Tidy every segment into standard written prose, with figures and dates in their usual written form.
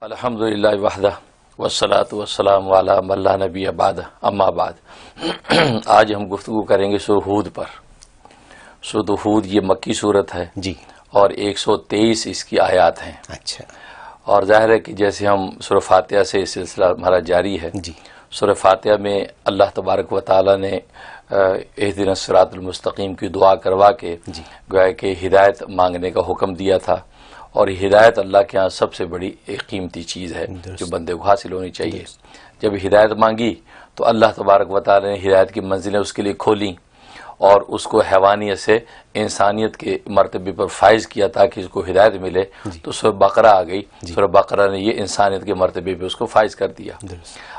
الحمدللہ وحدہ والصلاۃ والسلام علی من لا نبی بعدہ اما بعد۔ آج ہم گفتگو کریں گے سورہ ہود پر۔ سورہ ہود یہ مکی صورت ہے جی، اور 123 اس کی آیات ہیں۔ اچھا، اور ظاہر ہے کہ جیسے ہم سورہ فاتحہ سے سلسلہ ہمارا جاری ہے، جی، سورہ فاتحہ میں اللہ تبارک و تعالی نے اہدنا الصراط المستقیم کی دعا کروا کے جی، گویا کہ ہدایت مانگنے کا حکم دیا تھا، اور ہدایت اللہ کے ہاں سب سے بڑی ایک قیمتی چیز ہے جو بندے کو حاصل ہونی چاہیے۔ جب ہدایت مانگی تو اللہ تبارک و تعالی نے ہدایت کی منزلیں اس کے لیے کھولیں اور اس کو حیوانیت سے انسانیت کے مرتبے پر فائز کیا تاکہ اس کو ہدایت ملے۔ تو سورہ بقرہ آ گئی، سورہ بقرہ نے یہ انسانیت کے مرتبے پہ اس کو فائز کر دیا۔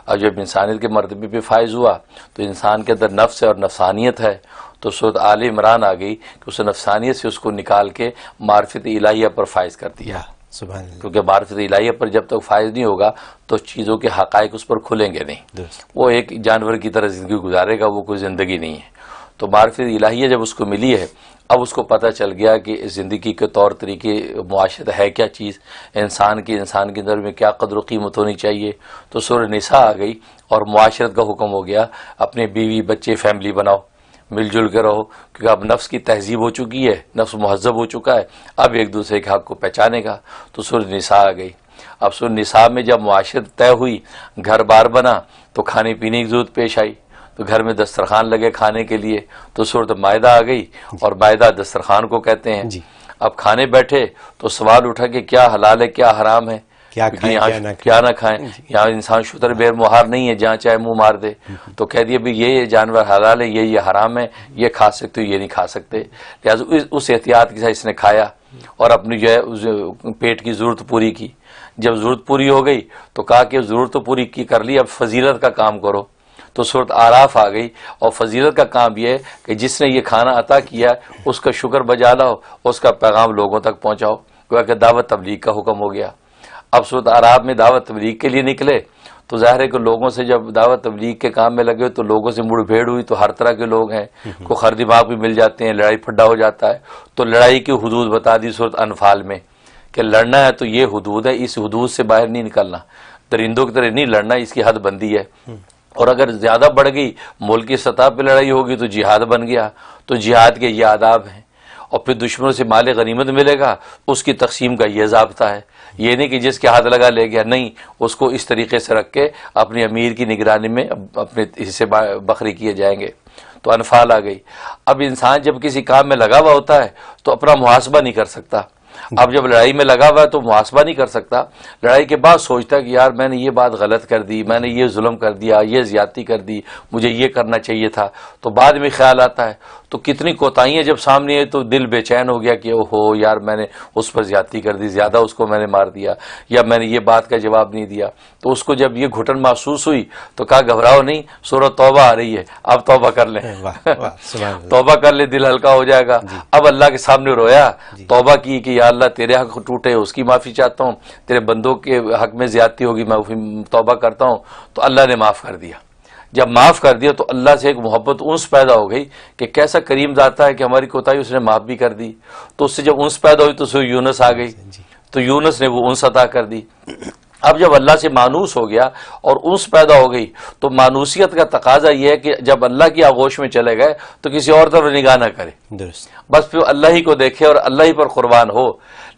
اور جب انسانیت کے مرتبے پہ فائز ہوا تو انسان کے اندر نفس اور نفسانیت ہے، تو سورۃ آل عمران آ گئی کہ اس نفسانیت سے اس کو نکال کے معرفت الہیہ پر فائز کر دیا۔ سبحان اللہ، کیونکہ معرفت الہیہ پر جب تک فائز نہیں ہوگا تو چیزوں کے حقائق اس پر کھلیں گے نہیں، درست، وہ ایک جانور کی طرح زندگی گزارے گا، وہ کوئی زندگی نہیں ہے۔ تو معرفت الہیہ جب اس کو ملی ہے، اب اس کو پتہ چل گیا کہ زندگی کے طور طریقے، معاشرت ہے کیا چیز، انسان کے اندر میں کیا قدر و قیمت ہونی چاہیے۔ تو سورہ نساء آ گئی اور معاشرت کا حکم ہو گیا، اپنے بیوی بچے فیملی بناؤ، مل جل کے رہو، کیونکہ اب نفس کی تہذیب ہو چکی ہے، نفس مہذب ہو چکا ہے، اب ایک دوسرے کے حق کو پہچانے گا۔ تو سورہ نساء آ گئی۔ اب سورہ نساء میں جب معاشرت طے ہوئی، گھر بار بنا، تو کھانے پینے کی ضرورت پیش آئی، تو گھر میں دسترخوان لگے کھانے کے لیے، تو سورۃ مائدہ آ گئی، اور مائدہ دسترخوان کو کہتے ہیں۔ جی، اب کھانے بیٹھے تو سوال اٹھا کہ کیا حلال ہے کیا حرام ہے، کیا کھائیں کیا نہ کھائیں۔ یہاں انسان شتر بیر مہار نہیں ہے جہاں چاہے منہ مار دے، تو کہہ دیا بھی یہ جانور حلال ہے، یہ حرام ہے، یہ کھا سکتے ہو، یہ نہیں کھا سکتے۔ لہٰذا اس احتیاط کے ساتھ اس نے کھایا اور اپنی جو ہے پیٹ کی ضرورت پوری کی۔ جب ضرورت پوری ہو گئی تو کہا کہ ضرورت تو پوری کی کر لی، اب فضیلت کا کام کرو۔ تو سورۃ اعراف آ گئی، اور فضیلت کا کام یہ ہے کہ جس نے یہ کھانا عطا کیا اس کا شکر بجا لاؤ، اس کا پیغام لوگوں تک پہنچاؤ، گویا کہ دعوت تبلیغ کا حکم ہو گیا۔ اب سورۃ اعراف میں دعوت تبلیغ کے لیے نکلے تو ظاہر ہے کہ لوگوں سے جب دعوت تبلیغ کے کام میں لگے تو لوگوں سے مڑ بھیڑ ہوئی، تو ہر طرح کے لوگ ہیں، کوئی خر دماغ بھی مل جاتے ہیں، لڑائی پھڈا ہو جاتا ہے۔ تو لڑائی کی حدود بتا دی سورۃ انفال میں کہ لڑنا ہے تو یہ حدود ہے، اس حدود سے باہر نہیں نکلنا، درندوں کی طرح نہیں لڑنا، اس کی حد بندی ہے۔ اور اگر زیادہ بڑھ گئی، ملک کی سطح پہ لڑائی ہوگی تو جہاد بن گیا۔ تو جہاد کے یہ آداب ہیں۔ اور پھر دشمنوں سے مال غنیمت ملے گا، اس کی تقسیم کا یہ ضابطہ ہے۔ یہ نہیں کہ جس کے ہاتھ لگا لے گیا، نہیں، اس کو اس طریقے سے رکھ کے اپنی امیر کی نگرانی میں اپنے حصے بکھری کیے جائیں گے۔ تو انفال آ گئی۔ اب انسان جب کسی کام میں لگا ہوا ہوتا ہے تو اپنا محاسبہ نہیں کر سکتا۔ اب جب لڑائی میں لگا ہوا ہے تو محاسبہ نہیں کر سکتا، لڑائی کے بعد سوچتا ہے کہ یار میں نے یہ بات غلط کر دی، میں نے یہ ظلم کر دیا، یہ زیادتی کر دی، مجھے یہ کرنا چاہیے تھا۔ تو بعد میں خیال آتا ہے، تو کتنی کوتاہیاں جب سامنے آئی تو دل بے چین ہو گیا کہ اوہو یار میں نے اس پر زیادتی کر دی، زیادہ اس کو میں نے مار دیا، یا میں نے یہ بات کا جواب نہیں دیا۔ تو اس کو جب یہ گھٹن محسوس ہوئی تو کہا گھبراؤ نہیں، سورۃ توبہ آ رہی ہے، اب توبہ کر لیں، توبہ کر لے، دل ہلکا ہو جائے گا۔ اب اللہ کے سامنے رویا، توبہ کی کہ یا اللہ تیرے حق ٹوٹے اس کی معافی چاہتا ہوں، تیرے بندوں کے حق میں زیادتی ہوگی میں توبہ کرتا ہوں۔ تو اللہ نے معاف کر دیا۔ جب معاف کر دیا تو اللہ سے ایک محبت انس پیدا ہو گئی کہ کیسا کریم ذات ہے کہ ہماری کوتاہی اس نے معاف بھی کر دی۔ تو اس سے جب انس پیدا ہوئی تو سورہ یونس آ گئی، تو یونس نے وہ انس عطا کر دی۔ اب جب اللہ سے مانوس ہو گیا اور انس پیدا ہو گئی تو مانوسیت کا تقاضا یہ ہے کہ جب اللہ کی آغوش میں چلے گئے تو کسی اور طرف نگاہ نہ کرے، بس پھر اللہ ہی کو دیکھے اور اللہ ہی پر قربان ہو۔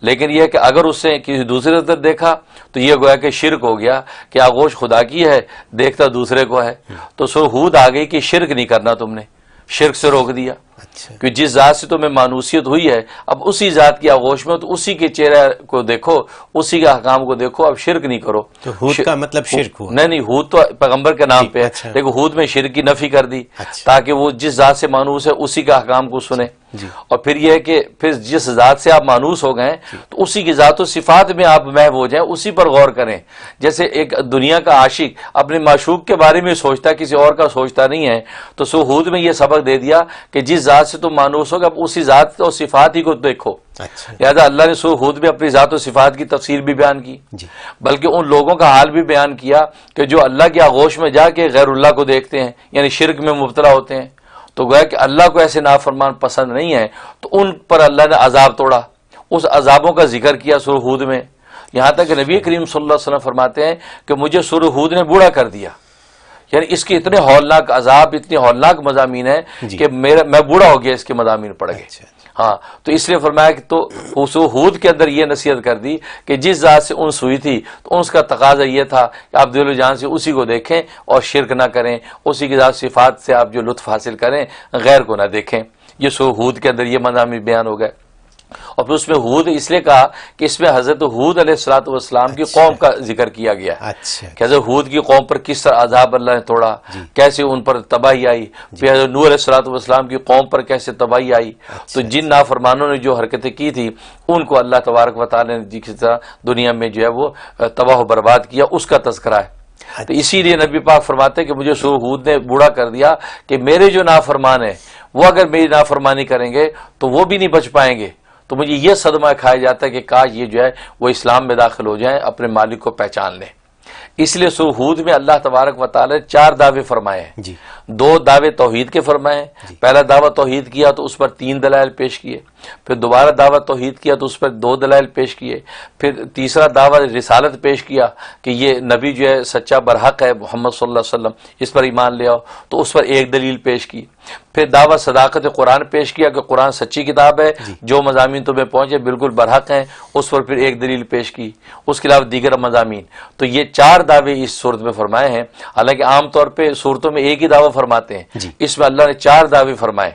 لیکن یہ ہے کہ اگر اس سے کسی دوسرے طرف دیکھا تو یہ گویا کہ شرک ہو گیا کہ آغوش خدا کی ہے، دیکھتا دوسرے کو ہے۔ تو سورہ ہود آ گئی کہ شرک نہیں کرنا، تم نے شرک سے روک دیا، کہ جس ذات سے تمہیں مانوسیت ہوئی ہے اب اسی ذات کی آغوش میں، تو اسی کے چہرے کو دیکھو، اسی کے احکام کو دیکھو، اب شرک نہیں کرو۔ تو ہود کا مطلب شرک ہوا؟ نہیں، ہود تو پیغمبر کے نام پہ ہے، لیکن ہود میں شرک کی نفی کر دی تاکہ وہ جس ذات سے مانوس ہے اسی کا احکام کو سنے۔ اور پھر یہ ہے کہ پھر جس ذات سے آپ مانوس ہو گئے تو اسی کی ذات و صفات میں آپ محو ہو جائیں، اسی پر غور کریں۔ جیسے ایک دنیا کا عاشق اپنے معشوق کے بارے میں سوچتا ہے، کسی اور کا سوچتا نہیں ہے، تو سورہ ہود میں یہ سبق دے دیا کہ جس ذات سے تم مانوس ہو گے اب اسی ذات اور صفات ہی کو دیکھو۔ لہٰذا اللہ نے سورہ ہود میں اپنی ذات و صفات کی تفسیر بھی بیان کی، بلکہ ان لوگوں کا حال بھی بیان کیا کہ جو اللہ کی آغوش میں جا کے غیر اللہ کو دیکھتے ہیں، یعنی شرک میں مبتلا ہوتے ہیں۔ تو گویا کہ اللہ کو ایسے نافرمان پسند نہیں ہے، تو ان پر اللہ نے عذاب توڑا، اس عذابوں کا ذکر کیا سورہ ہود میں۔ یہاں تک کہ نبی کریم صلی اللہ علیہ وسلم فرماتے ہیں کہ مجھے سورہ ہود نے بوڑھا کر دیا. یعنی اس کے اتنے ہولناک عذاب، اتنے ہولناک مضامین ہیں کہ میں بوڑھا ہو گیا اس کے مضامین پڑھ گئے. ہاں تو اس لیے فرمایا کہ تو اس ہود کے اندر یہ نصیحت کر دی کہ جس ذات سے انس ہوئی تھی تو انس کا تقاضا یہ تھا کہ آپ دل و جان سے اسی کو دیکھیں اور شرک نہ کریں، اسی کی ذات صفات سے آپ جو لطف حاصل کریں، غیر کو نہ دیکھیں. یہ سورہ ہود کے اندر یہ مضامین بیان ہو گئے. اور پھر اس میں ہود اس لیے کہا کہ اس میں حضرت ہود علیہ الصلوۃ والسلام کی قوم کا ذکر کیا گیا. کہ حضرت ہود کی قوم پر کس طرح عذاب اللہ نے توڑا، کیسے ان پر تباہی آئی. پھر حضرت نوح علیہ الصلوۃ والسلام کی قوم پر کیسے تباہی آئی. تو جن نافرمانوں نے جو حرکتیں کی تھی ان کو اللہ تبارک و تعالی نے جس طرح دنیا میں جو ہے وہ تباہ و برباد کیا، اس کا تذکرہ ہے. تو اسی لیے نبی پاک فرماتے ہیں کہ مجھے سورہ ہود نے بوڑھا کر دیا کہ میرے جو نافرمان ہیں وہ اگر میری نافرمانی کریں گے تو وہ بھی نہیں بچ پائیں گے. تو مجھے یہ صدمہ کھایا جاتا ہے کہ کاش یہ جو ہے وہ اسلام میں داخل ہو جائیں، اپنے مالک کو پہچان لیں. اس لیے سورہ ہود میں اللہ تبارک و تعالی 4 دعوے فرمائے ہیں. 2 دعوے توحید کے فرمائے ہیں. پہلا دعویٰ توحید کیا تو اس پر 3 دلائل پیش کیے. پھر دوبارہ دعویٰ توحید کیا تو اس پر 2 دلائل پیش کیے. پھر تیسرا دعویٰ رسالت پیش کیا کہ یہ نبی جو ہے سچا برحق ہے محمد صلی اللہ علیہ وسلم، اس پر ایمان لے آؤ، تو اس پر 1 دلیل پیش کی. پھر دعویٰ صداقت قرآن پیش کیا کہ قرآن سچی کتاب ہے، جو مضامین تمہیں پہنچے بالکل برحق ہیں، اس پر پھر 1 دلیل پیش کی. اس کے علاوہ دیگر مضامین. تو یہ 4 دعوے اس صورت میں فرمائے ہیں. حالانکہ عام طور پہ صورتوں میں ایک ہی دعویٰ فرماتے ہیں، اس میں اللہ نے 4 دعوے فرمائے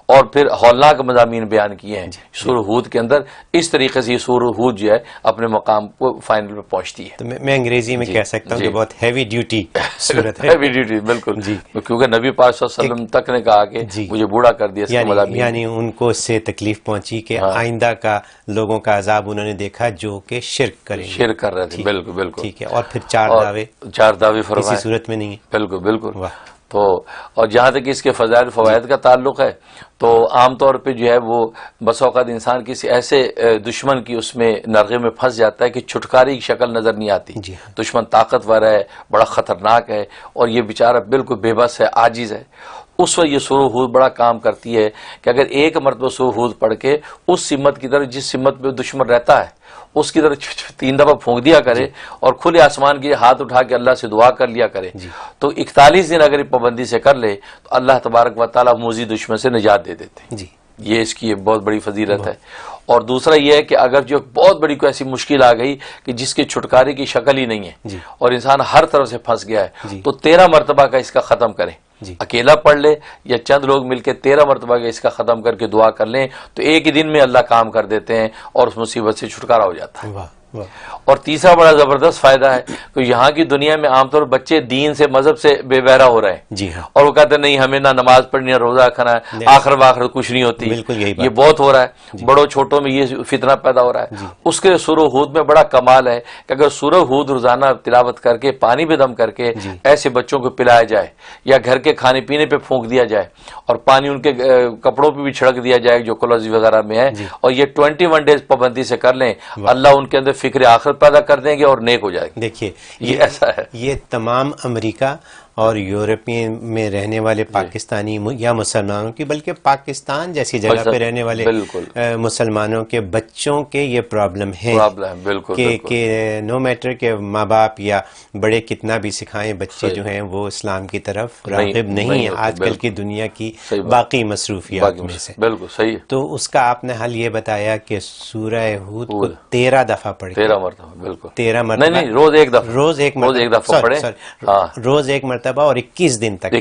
اور پھر ہولناک مضامین بیان کیے ہیں سورہ ہود کے اندر. اس طریقے سے یہ سورہ ہود جو ہے اپنے مقام کو فائنل میں پہنچتی ہے. تو میں انگریزی میں کہہ سکتا ہوں کہ بہت ہیوی ڈیوٹی صورت ہے. ہیوی ڈیوٹی بالکل، کیونکہ نبی پاک صلی اللہ علیہ وسلم تک نے کہا کہ مجھے بوڑھا کر دیا. یعنی ان کو اس سے تکلیف پہنچی کہ آئندہ کا لوگوں کا عذاب انہوں نے دیکھا جو کہ شرک کریں، شرک کر رہے تھے. بالکل بالکل. ٹھیک ہے. اور پھر 4 دعوے فرمائے کسی صورت میں نہیں ہے. بالکل بالکل. تو اور جہاں تک اس کے فضائل فوائد کا تعلق ہے تو عام طور پہ جو ہے وہ بس اوقات انسان کسی ایسے دشمن کی اس میں نرغے میں پھنس جاتا ہے کہ چھٹکاری کی شکل نظر نہیں آتی. دشمن طاقتور ہے، بڑا خطرناک ہے، اور یہ بیچارہ بالکل بے بس ہے، عاجز ہے. اس وقت یہ سورہ ہود بڑا کام کرتی ہے کہ اگر ایک مرتبہ سورہ ہود پڑھ کے اس سمت کی طرف جس سمت میں دشمن رہتا ہے اس کی طرف 3 دفعہ پھونک دیا کرے اور کھلے آسمان کی ہاتھ اٹھا کے اللہ سے دعا کر لیا کرے تو 41 دن اگر پابندی سے کر لے تو اللہ تبارک و تعالیٰ موذی دشمن سے نجات دے دیتے ہیں. یہ اس کی بہت بڑی فضیلت ہے. اور دوسرا یہ ہے کہ اگر جو بہت بڑی کوئی ایسی مشکل آ گئی کہ جس کے چھٹکارے کی شکل ہی نہیں ہے اور انسان ہر طرف سے پھنس گیا ہے تو 13 مرتبہ کا اس کا ختم کریں. اکیلا پڑھ لے یا چند لوگ مل کے 13 مرتبہ کا اس کا ختم کر کے دعا کر لیں تو ایک ہی دن میں اللہ کام کر دیتے ہیں اور اس مصیبت سے چھٹکارا ہو جاتا ہے. اور تیسرا بڑا زبردست فائدہ ہے کہ یہاں کی دنیا میں عام طور پر بچے دین سے مذہب سے بے بہرا ہو رہے ہیں اور وہ کہتے ہیں نہیں ہمیں نہ نماز پڑھنی ہے روزہ رکھنا ہے، آخر باخر کچھ نہیں ہوتی. یہ بہت ہو رہا ہے، بڑوں چھوٹوں میں یہ فتنہ پیدا ہو رہا ہے. اس کے سورہ ہود میں بڑا کمال ہے کہ اگر سورہ ہود روزانہ تلاوت کر کے پانی بھی دم کر کے ایسے بچوں کو پلایا جائے یا گھر کے کھانے پینے پہ پھونک دیا جائے اور پانی ان کے کپڑوں پہ بھی چھڑک دیا جائے جو کلوزی وغیرہ میں ہے اور یہ 21 ڈیز پابندی سے کر لیں، اللہ ان کے اندر فکر آخرت پیدا کر دیں گے اور نیک ہو جائے گا. دیکھیے یہ ایسا ہے. یہ تمام امریکہ اور یورپین میں رہنے والے پاکستانی یا مسلمانوں کی بلکہ پاکستان جیسی جگہ پہ رہنے والے مسلمانوں کے بچوں کے یہ پرابلم ہے کہ نو میٹر کے ماں باپ یا بڑے کتنا بھی سکھائیں بچے جو ہیں وہ اسلام کی طرف راغب نہیں ہیں آج کل کی دنیا کی باقی مصروفیات میں سے. بالکل صحیح. تو اس کا آپ نے حل یہ بتایا کہ سورہ ہود کو 13 دفعہ پڑھیں. 13 مرتبہ. بالکل 13 مرتبہ نہیں روز ایک دفعہ. روز ایک دفعہ پڑھیں. روز ایک مرتبہ اور 21 دن تک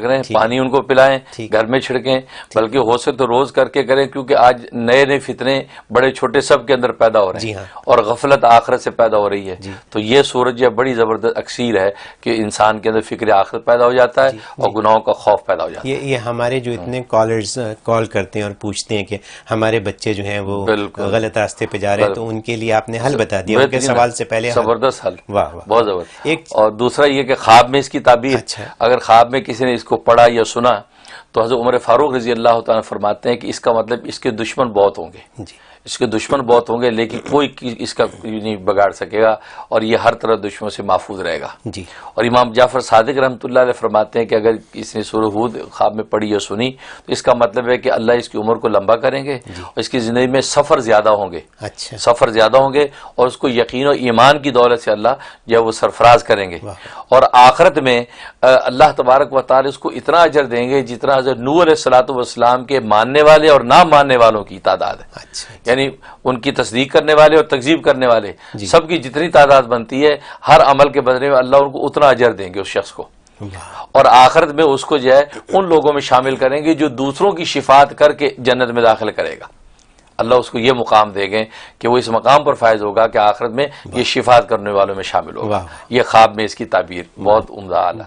رہیں. پانی ان کو پلائیں، گھر میں چھڑکیں، بلکہ ہو سکے تو روز کر کے کریں کیونکہ آج نئے فتنے بڑے چھوٹے سب کے اندر پیدا ہو رہے ہیں اور غفلت آخرت سے پیدا ہو رہی ہے. تو یہ سورج بڑی زبردست اکسیر ہے کہ انسان کے اندر فکر آخرت پیدا ہو جاتا ہے اور گناہوں کا خوف پیدا ہو جاتا ہے. یہ ہمارے جو اتنے کالرز کال کرتے ہیں اور پوچھتے ہیں کہ ہمارے بچے جو ہیں وہ غلط راستے پہ جا رہے ہیں تو ان کے لیے آپ نے حل بتا دیا. ان کے سوال سے پہلے زبردست حل. بہت زبردست. اور دوسرا یہ کہ خواب میں اس کی تعبیر، اگر خواب میں کسی نے اس کو پڑھا یا سنا تو حضرت عمر فاروق رضی اللہ تعالیٰ فرماتے ہیں کہ اس کا مطلب اس کے دشمن بہت ہوں گے، اس کے دشمن بہت ہوں گے لیکن کوئی اس کا نہیں بگاڑ سکے گا اور یہ ہر طرح دشمنوں سے محفوظ رہے گا۔ اور امام جعفر صادق رحمۃ اللہ علیہ فرماتے ہیں کہ اگر اس نے سورہ ہود خواب میں پڑھی یا سنی تو اس کا مطلب ہے کہ اللہ اس کی عمر کو لمبا کریں گے اور اس کی زندگی میں سفر زیادہ ہوں گے، سفر زیادہ ہوں گے، اور اس کو یقین و ایمان کی دولت سے اللہ جو ہے وہ سرفراز کریں گے، اور آخرت میں اللہ تبارک و تعالی اس کو اتنا اجر دیں گے جتنا حضرت نوح علیہ الصلوۃ والسلام کے ماننے والے اور نہ ماننے والوں کی تعداد ہے، یعنی ان کی تصدیق کرنے والے اور تکذیب کرنے والے سب کی جتنی تعداد بنتی ہے، ہر عمل کے بدلے میں اللہ ان کو اتنا اجر دیں گے اس شخص کو، اور آخرت میں اس کو جو ہے ان لوگوں میں شامل کریں گے جو دوسروں کی شفاعت کر کے جنت میں داخل کرے گا۔ اللہ اس کو یہ مقام دے گے کہ وہ اس مقام پر فائز ہوگا کہ آخرت میں یہ شفاعت کرنے والوں میں شامل ہوگا۔ یہ خواب میں اس کی تعبیر بہت عمدہ اعلیٰ۔